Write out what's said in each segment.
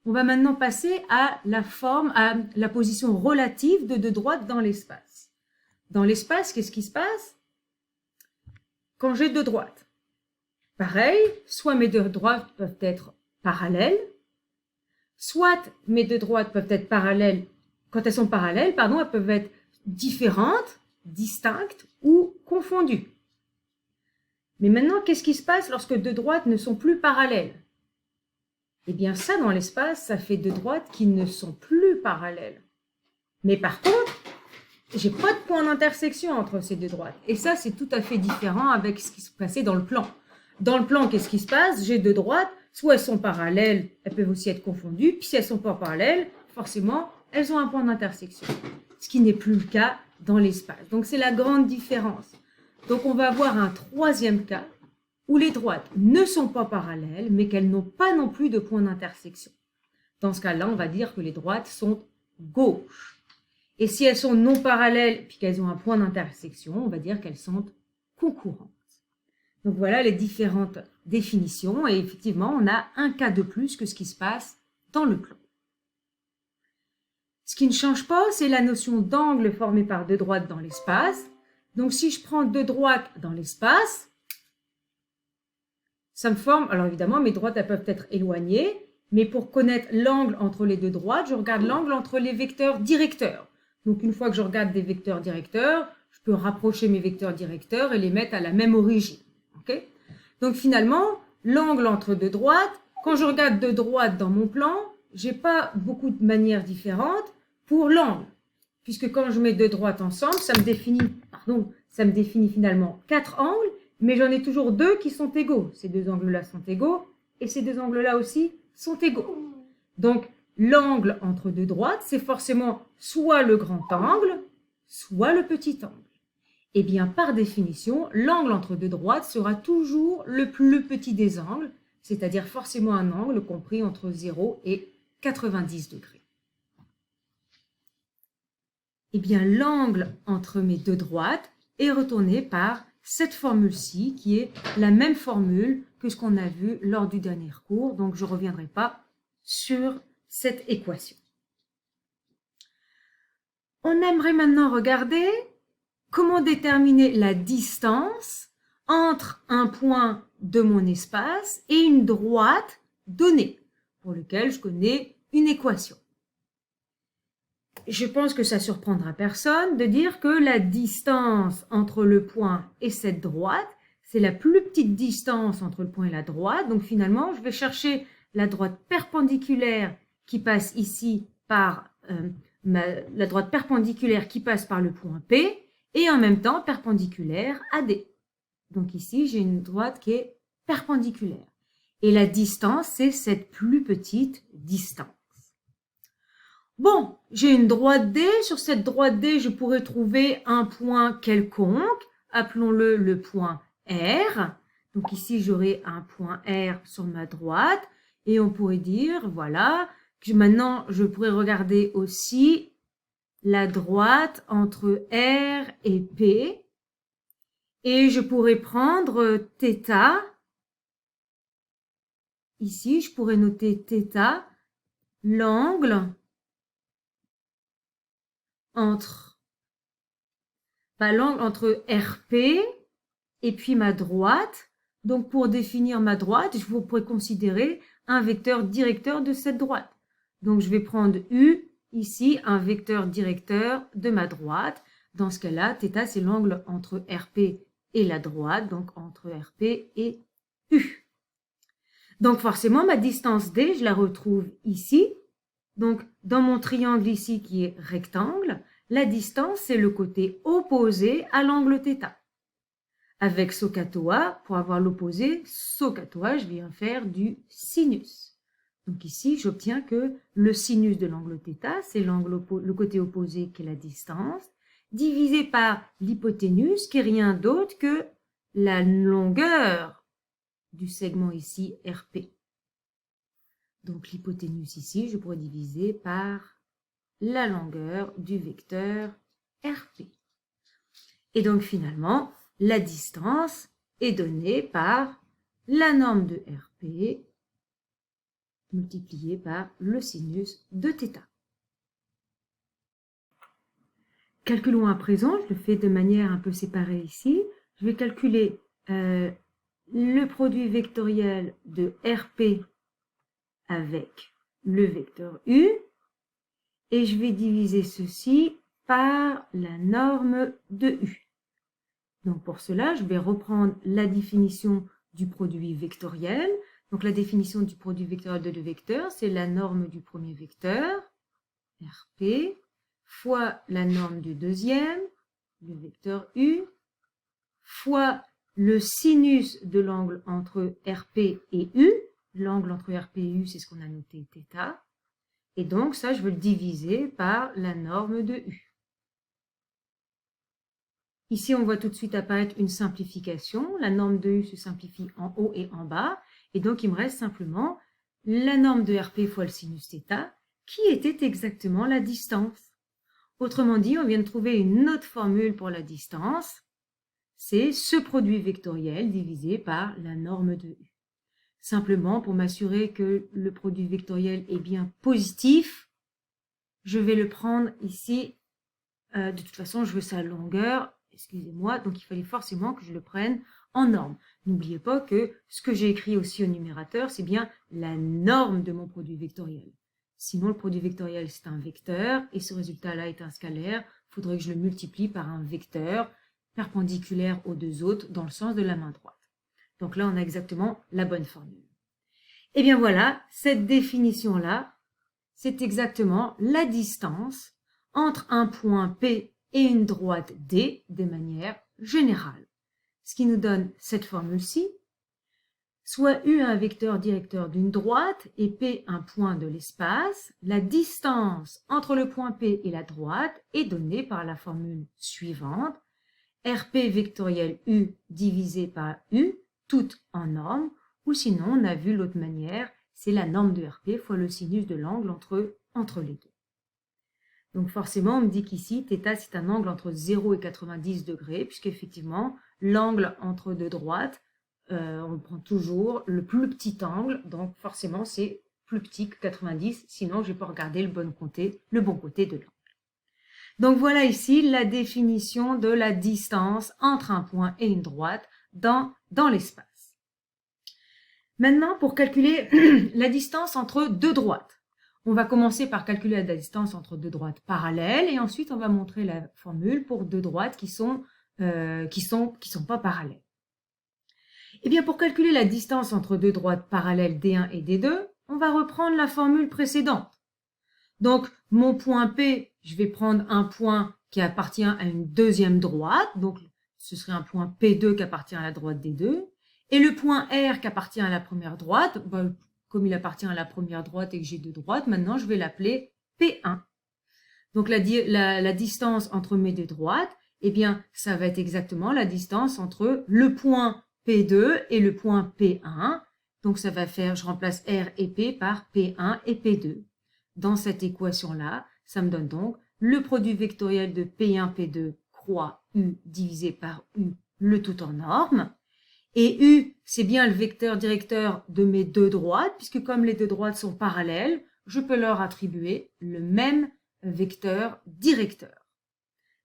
on va maintenant passer à la position relative de deux droites dans l'espace. Dans l'espace, qu'est-ce qui se passe? Quand j'ai deux droites, pareil, soit mes deux droites peuvent être parallèles, soit mes deux droites peuvent être parallèles, quand elles sont parallèles, pardon, elles peuvent être différentes, distinctes ou confondues. Mais maintenant, qu'est-ce qui se passe lorsque deux droites ne sont plus parallèles? Eh bien, ça, dans l'espace, ça fait deux droites qui ne sont plus parallèles. Mais par contre, j'ai pas de point d'intersection entre ces deux droites. Et ça, c'est tout à fait différent avec ce qui se passait dans le plan. Dans le plan, qu'est-ce qui se passe? J'ai deux droites, soit elles sont parallèles, elles peuvent aussi être confondues, puis si elles sont pas parallèles, forcément, elles ont un point d'intersection. Ce qui n'est plus le cas dans l'espace. Donc, c'est la grande différence. Donc, on va avoir un troisième cas où les droites ne sont pas parallèles, mais qu'elles n'ont pas non plus de point d'intersection. Dans ce cas-là, on va dire que les droites sont gauches. Et si elles sont non parallèles, puis qu'elles ont un point d'intersection, on va dire qu'elles sont concurrentes. Donc voilà les différentes définitions. Et effectivement, on a un cas de plus que ce qui se passe dans le plan. Ce qui ne change pas, c'est la notion d'angle formé par deux droites dans l'espace. Donc si je prends deux droites dans l'espace, ça me forme, alors évidemment, mes droites elles peuvent être éloignées, mais pour connaître l'angle entre les deux droites, je regarde l'angle entre les vecteurs directeurs. Donc une fois que je regarde des vecteurs directeurs, je peux rapprocher mes vecteurs directeurs et les mettre à la même origine. Okay? Donc finalement, l'angle entre deux droites, quand je regarde deux droites dans mon plan, j'ai pas beaucoup de manières différentes pour l'angle. Puisque quand je mets deux droites ensemble, ça me définit finalement quatre angles, mais j'en ai toujours deux qui sont égaux. Ces deux angles-là sont égaux, et ces deux angles-là aussi sont égaux. Donc, l'angle entre deux droites, c'est forcément soit le grand angle, soit le petit angle. Et bien, par définition, l'angle entre deux droites sera toujours le plus petit des angles, c'est-à-dire forcément un angle compris entre 0 et 90 degrés. Eh bien, l'angle entre mes deux droites est retourné par cette formule-ci, qui est la même formule que ce qu'on a vu lors du dernier cours, donc je ne reviendrai pas sur cette équation. On aimerait maintenant regarder comment déterminer la distance entre un point de mon espace et une droite donnée, pour lequel je connais une équation. Je pense que ça ne surprendra personne de dire que la distance entre le point et cette droite, c'est la plus petite distance entre le point et la droite. Donc finalement, je vais chercher la droite perpendiculaire qui passe ici par la droite perpendiculaire qui passe par le point P et en même temps perpendiculaire à D. Donc ici, j'ai une droite qui est perpendiculaire. Et la distance, c'est cette plus petite distance. Bon, j'ai une droite D. Sur cette droite D, je pourrais trouver un point quelconque. Appelons-le le point R. Donc ici, j'aurai un point R sur ma droite. Et on pourrait dire, voilà, que maintenant, je pourrais regarder aussi la droite entre R et P. Et je pourrais prendre θ. Ici, je pourrais noter θ, l'angle entre RP et puis ma droite. Donc, pour définir ma droite, je pourrais considérer un vecteur directeur de cette droite. Donc, je vais prendre U, ici, un vecteur directeur de ma droite. Dans ce cas-là, θ, c'est l'angle entre RP et la droite, donc entre RP et U. Donc, forcément, ma distance D, je la retrouve ici. Donc, dans mon triangle ici qui est rectangle, la distance, c'est le côté opposé à l'angle θ. Avec SOHCAHTOA, pour avoir l'opposé, SOHCAHTOA, je viens faire du sinus. Donc ici, j'obtiens que le sinus de l'angle θ, c'est le côté opposé qui est la distance, divisé par l'hypoténuse, qui est rien d'autre que la longueur du segment ici RP. Donc l'hypoténuse ici, je pourrais diviser par la longueur du vecteur RP. Et donc finalement, la distance est donnée par la norme de RP multiplié par le sinus de θ. Calculons à présent, je le fais de manière un peu séparée ici. Je vais calculer le produit vectoriel de RP avec le vecteur U et je vais diviser ceci par la norme de U. Donc pour cela, je vais reprendre la définition du produit vectoriel. Donc la définition du produit vectoriel de deux vecteurs, c'est la norme du premier vecteur, RP, fois la norme du deuxième, le vecteur U, fois le sinus de l'angle entre RP et U. L'angle entre RP et U, c'est ce qu'on a noté θ. Et donc ça, je veux le diviser par la norme de U. Ici, on voit tout de suite apparaître une simplification. La norme de U se simplifie en haut et en bas. Et donc, il me reste simplement la norme de RP fois le sinus θ, qui était exactement la distance. Autrement dit, on vient de trouver une autre formule pour la distance. C'est ce produit vectoriel divisé par la norme de U. Simplement, pour m'assurer que le produit vectoriel est bien positif, je vais le prendre ici. De toute façon, je veux sa longueur. Excusez-moi, donc il fallait forcément que je le prenne en norme. N'oubliez pas que ce que j'ai écrit aussi au numérateur, c'est bien la norme de mon produit vectoriel. Sinon, le produit vectoriel, c'est un vecteur, et ce résultat-là est un scalaire. Il faudrait que je le multiplie par un vecteur perpendiculaire aux deux autres dans le sens de la main droite. Donc là, on a exactement la bonne formule. Et bien voilà, cette définition-là, c'est exactement la distance entre un point P et une droite D de manière générale. Ce qui nous donne cette formule-ci, soit U un vecteur directeur d'une droite et P un point de l'espace, la distance entre le point P et la droite est donnée par la formule suivante, RP vectoriel U divisé par U, toute en norme, ou sinon on a vu l'autre manière, c'est la norme de RP fois le sinus de l'angle entre les deux. Donc forcément, on me dit qu'ici, θ, c'est un angle entre 0 et 90 degrés, puisqu'effectivement, l'angle entre deux droites, on prend toujours le plus petit angle, donc forcément, c'est plus petit que 90, sinon je vais pas regarder le bon côté de l'angle. Donc voilà ici la définition de la distance entre un point et une droite dans l'espace. Maintenant, pour calculer la distance entre deux droites, on va commencer par calculer la distance entre deux droites parallèles et ensuite on va montrer la formule pour deux droites qui sont pas parallèles. Et bien pour calculer la distance entre deux droites parallèles D1 et D2, on va reprendre la formule précédente. Donc mon point P, je vais prendre un point qui appartient à une deuxième droite, donc ce serait un point P2 qui appartient à la droite D2, et le point R qui appartient à la première droite, comme il appartient à la première droite et que j'ai deux droites, maintenant je vais l'appeler P1. Donc la distance entre mes deux droites, eh bien ça va être exactement la distance entre le point P2 et le point P1. Donc ça va faire, je remplace R et P par P1 et P2. Dans cette équation-là, ça me donne donc le produit vectoriel de P1, P2 croix U divisé par U, le tout en norme. Et U, c'est bien le vecteur directeur de mes deux droites, puisque comme les deux droites sont parallèles, je peux leur attribuer le même vecteur directeur.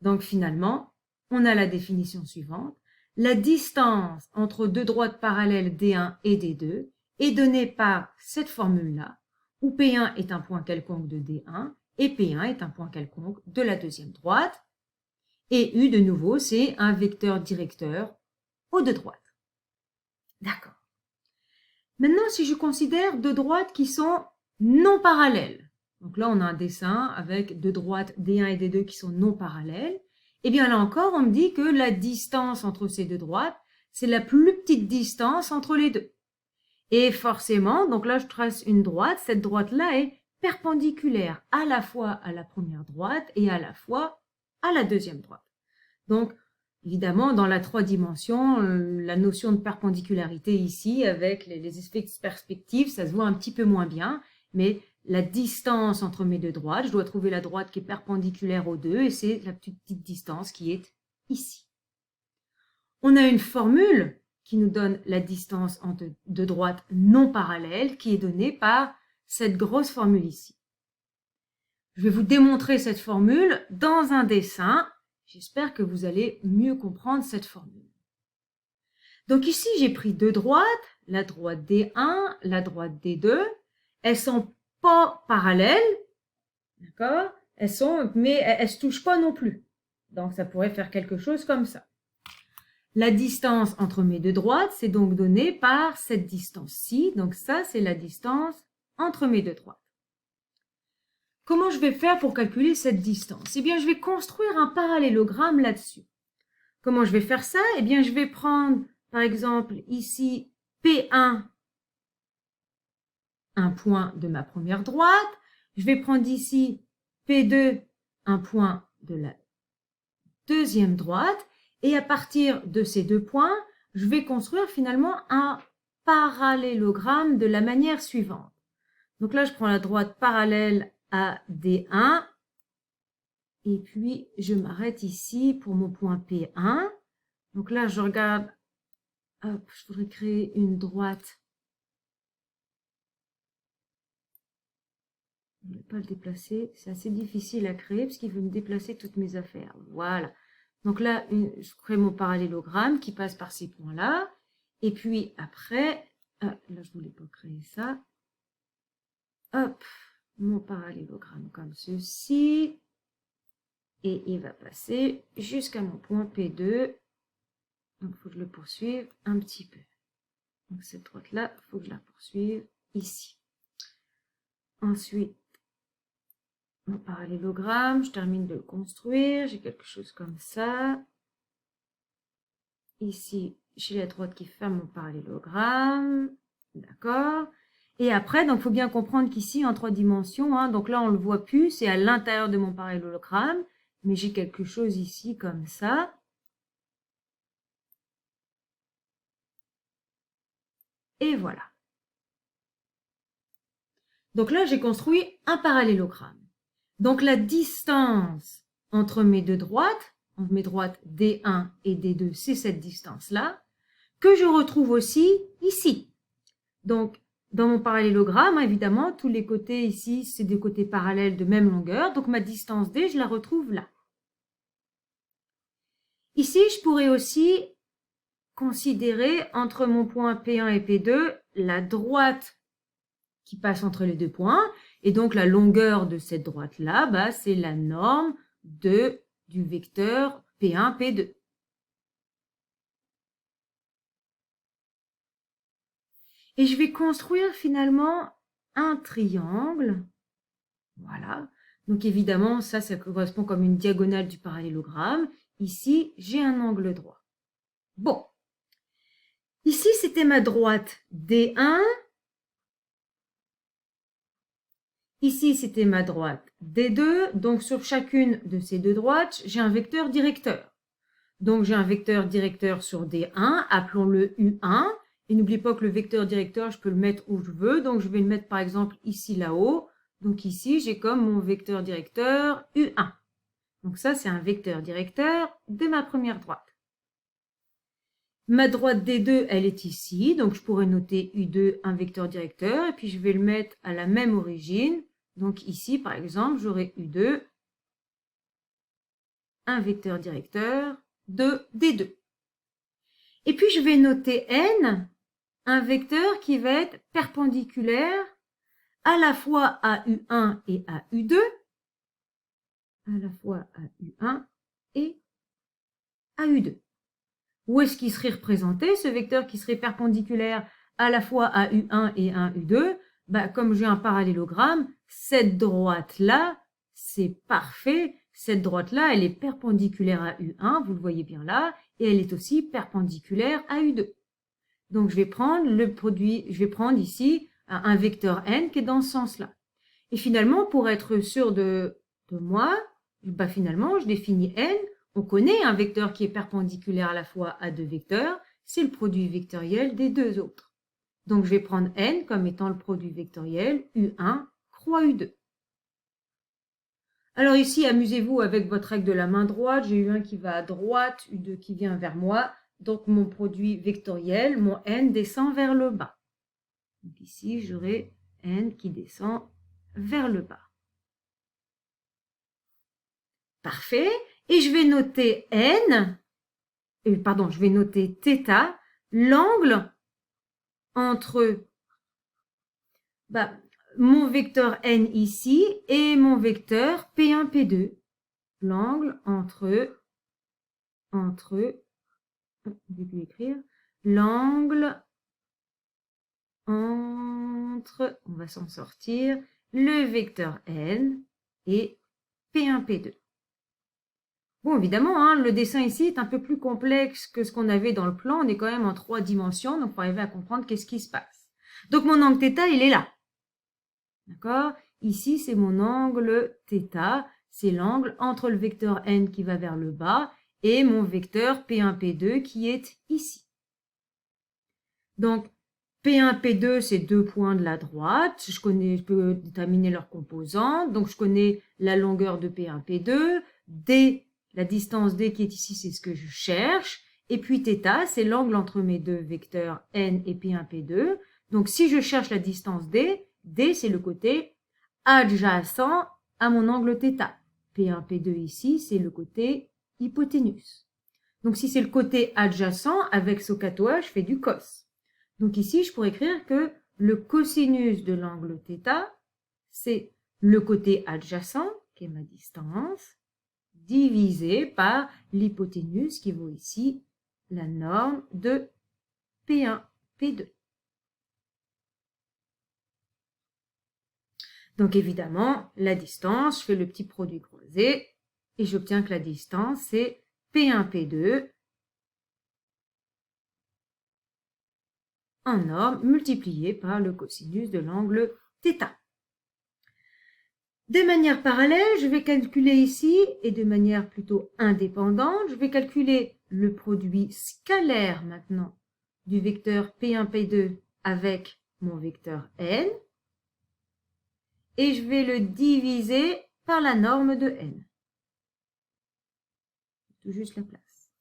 Donc finalement, on a la définition suivante. La distance entre deux droites parallèles D1 et D2 est donnée par cette formule-là, où P1 est un point quelconque de D1 et P1 est un point quelconque de la deuxième droite. Et U, de nouveau, c'est un vecteur directeur aux deux droites. D'accord. Maintenant, si je considère deux droites qui sont non parallèles, donc là on a un dessin avec deux droites D1 et D2 qui sont non parallèles, et bien là encore on me dit que la distance entre ces deux droites, c'est la plus petite distance entre les deux. Et forcément, donc là je trace une droite, cette droite-là est perpendiculaire à la fois à la première droite et à la fois à la deuxième droite. Donc, évidemment, dans la 3 dimensions, la notion de perpendicularité ici, avec les effets de perspective, ça se voit un petit peu moins bien, mais la distance entre mes deux droites, je dois trouver la droite qui est perpendiculaire aux deux, et c'est la petite distance qui est ici. On a une formule qui nous donne la distance entre deux droites non parallèles, qui est donnée par cette grosse formule ici. Je vais vous démontrer cette formule dans un dessin. J'espère que vous allez mieux comprendre cette formule. Donc ici, j'ai pris deux droites, la droite D1, la droite D2. Elles sont pas parallèles, d'accord? Mais elles se touchent pas non plus. Donc ça pourrait faire quelque chose comme ça. La distance entre mes deux droites, c'est donc donné par cette distance-ci. Donc ça, c'est la distance entre mes deux droites. Comment je vais faire pour calculer cette distance? Eh bien, je vais construire un parallélogramme là-dessus. Comment je vais faire ça? Eh bien, je vais prendre, par exemple, ici, P1, un point de ma première droite. Je vais prendre ici P2, un point de la deuxième droite. Et à partir de ces deux points, je vais construire finalement un parallélogramme de la manière suivante. Donc là, je prends la droite parallèle à D1. Et puis, je m'arrête ici pour mon point P1. Donc là, je regarde. Hop, je voudrais créer une droite. Je ne vais pas le déplacer. C'est assez difficile à créer parce qu'il veut me déplacer toutes mes affaires. Voilà. Donc là, je crée mon parallélogramme qui passe par ces points-là. Et puis après, là, je ne voulais pas créer ça. Hop, mon parallélogramme comme ceci. Et il va passer jusqu'à mon point P2. Donc, il faut que je le poursuive un petit peu. Donc, cette droite-là, il faut que je la poursuive ici. Ensuite, mon parallélogramme, je termine de le construire. J'ai quelque chose comme ça. Ici, j'ai la droite qui ferme mon parallélogramme. D'accord. Et après, donc, il faut bien comprendre qu'ici, en 3 dimensions, hein, donc là, on ne le voit plus, c'est à l'intérieur de mon parallélogramme. Mais j'ai quelque chose ici comme ça. Et voilà. Donc là, j'ai construit un parallélogramme. Donc la distance entre mes deux droites, entre mes droites D1 et D2, c'est cette distance-là, que je retrouve aussi ici. Donc, dans mon parallélogramme, évidemment, tous les côtés ici, c'est des côtés parallèles de même longueur. Donc ma distance D, je la retrouve là. Ici, je pourrais aussi considérer entre mon point P1 et P2 la droite qui passe entre les deux points. Et donc, la longueur de cette droite-là, bah, c'est la norme du vecteur P1, P2. Et je vais construire finalement un triangle. Voilà. Donc, évidemment, ça correspond comme une diagonale du parallélogramme. Ici, j'ai un angle droit. Bon. Ici, c'était ma droite D1. Ici, c'était ma droite D2. Donc, sur chacune de ces deux droites, j'ai un vecteur directeur. Donc, j'ai un vecteur directeur sur D1. Appelons-le U1. Et n'oubliez pas que le vecteur directeur, je peux le mettre où je veux. Donc, je vais le mettre, par exemple, ici, là-haut. Donc, ici, j'ai comme mon vecteur directeur U1. Donc, ça, c'est un vecteur directeur de ma première droite. Ma droite D2, elle est ici. Donc, je pourrais noter U2, un vecteur directeur. Et puis, je vais le mettre à la même origine. Donc ici, par exemple, j'aurai U2, un vecteur directeur de D2. Et puis, je vais noter N, un vecteur qui va être perpendiculaire à la fois à U1 et à U2, à la fois à U1 et à U2. Où est-ce qu'il serait représenté, ce vecteur qui serait perpendiculaire à la fois à U1 et à U2? Bah, comme j'ai un parallélogramme, cette droite-là, c'est parfait. Cette droite-là, elle est perpendiculaire à U1, vous le voyez bien là, et elle est aussi perpendiculaire à U2. Donc, je vais prendre le produit, je vais prendre ici un vecteur n qui est dans ce sens-là. Et finalement, pour être sûr de moi, bah, finalement, je définis n. On connaît un vecteur qui est perpendiculaire à la fois à deux vecteurs, c'est le produit vectoriel des deux autres. Donc, je vais prendre n comme étant le produit vectoriel U1 croix U2. Alors ici, amusez-vous avec votre règle de la main droite. J'ai U1 qui va à droite, U2 qui vient vers moi. Donc, mon produit vectoriel, mon n, descend vers le bas. Donc ici, j'aurai n qui descend vers le bas. Parfait. Et je vais noter je vais noter θ, l'angle entre mon vecteur n ici et mon vecteur P1, P2. L'angle entre, on va s'en sortir, le vecteur n et P1, P2. Bon, évidemment, le dessin ici est un peu plus complexe que ce qu'on avait dans le plan. On est quand même en 3 dimensions, donc il faut arriver à comprendre qu'est-ce qui se passe. Donc, mon angle θ, il est là. D'accord? Ici, c'est mon angle θ. C'est l'angle entre le vecteur n qui va vers le bas et mon vecteur P1, P2 qui est ici. Donc, P1, P2, c'est 2 points de la droite. Je peux déterminer leurs composantes. Donc, je connais la longueur de P1, P2. D, la distance D qui est ici, c'est ce que je cherche. Et puis θ, c'est l'angle entre mes deux vecteurs n et P1, P2. Donc, si je cherche la distance D, D, c'est le côté adjacent à mon angle θ. P1, P2 ici, c'est le côté hypoténuse. Donc, si c'est le côté adjacent, avec SOHCAHTOA, je fais du cos. Donc ici, je pourrais écrire que le cosinus de l'angle θ, c'est le côté adjacent, qui est ma distance, divisé par l'hypoténuse, qui vaut ici la norme de P1, P2. Donc évidemment, la distance, je fais le petit produit croisé et j'obtiens que la distance, c'est P1, P2 en norme multiplié par le cosinus de l'angle θ. De manière parallèle, je vais calculer ici, et de manière plutôt indépendante, je vais calculer le produit scalaire maintenant du vecteur P1, P2 avec mon vecteur n, et je vais le diviser par la norme de n. Tout juste la place.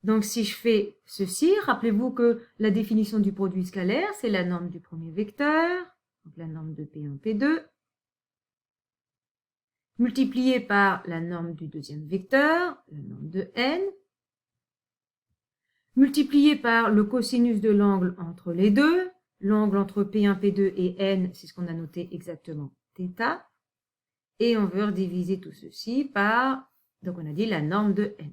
Donc, si je fais ceci, rappelez-vous que la définition du produit scalaire, c'est la norme du premier vecteur, donc la norme de P1, P2, multipliée par la norme du deuxième vecteur, la norme de n, multipliée par le cosinus de l'angle entre les deux, l'angle entre P1, P2 et n, c'est ce qu'on a noté exactement, θ, et on veut rediviser tout ceci par, donc on a dit la norme de n.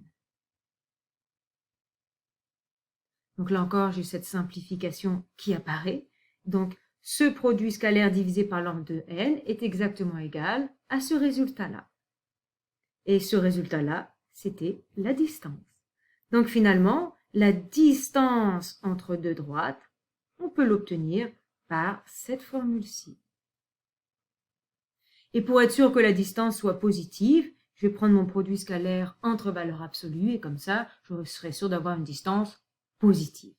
Donc là encore, j'ai cette simplification qui apparaît. Donc, ce produit scalaire divisé par l'angle de n est exactement égal à ce résultat-là. Et ce résultat-là, c'était la distance. Donc finalement, la distance entre deux droites, on peut l'obtenir par cette formule-ci. Et pour être sûr que la distance soit positive, je vais prendre mon produit scalaire entre valeurs absolues et comme ça, je serai sûr d'avoir une distance positive.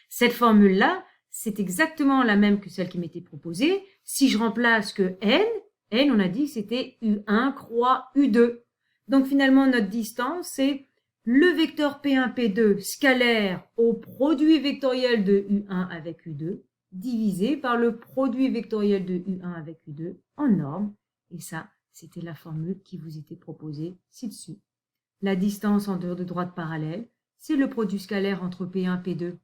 Cette formule-là, c'est exactement la même que celle qui m'était proposée. Si je remplace que n, on a dit que c'était U1 croix U2. Donc finalement, notre distance, c'est le vecteur P1, P2 scalaire au produit vectoriel de U1 avec U2, divisé par le produit vectoriel de U1 avec U2 en norme. Et ça, c'était la formule qui vous était proposée ci-dessus. La distance en dehors de droite parallèle, c'est le produit scalaire entre P1, P2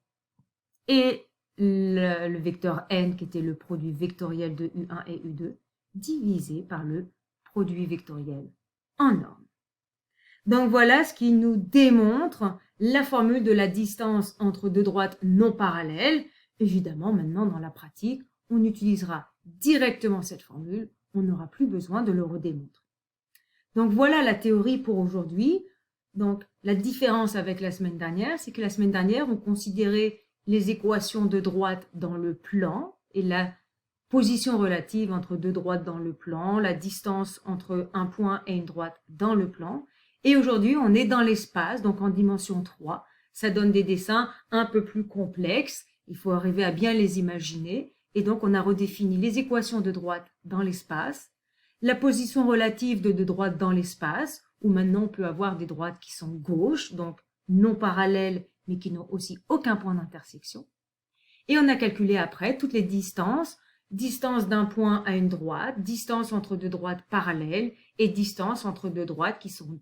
et le vecteur n, qui était le produit vectoriel de U1 et U2, divisé par le produit vectoriel en norme. Donc voilà ce qui nous démontre la formule de la distance entre deux droites non parallèles. Évidemment, maintenant, dans la pratique, on utilisera directement cette formule. On n'aura plus besoin de le redémontrer. Donc voilà la théorie pour aujourd'hui. Donc la différence avec la semaine dernière, c'est que la semaine dernière, on considérait les équations de droite dans le plan et la position relative entre deux droites dans le plan, la distance entre un point et une droite dans le plan. Et aujourd'hui, on est dans l'espace, donc en dimension 3. Ça donne des dessins un peu plus complexes. Il faut arriver à bien les imaginer. Et donc, on a redéfini les équations de droite dans l'espace, la position relative de deux droites dans l'espace, où maintenant on peut avoir des droites qui sont gauches, donc non parallèles, mais qui n'ont aussi aucun point d'intersection. Et on a calculé après toutes les distances distance d'un point à une droite, distance entre deux droites parallèles et distance entre deux droites qui sont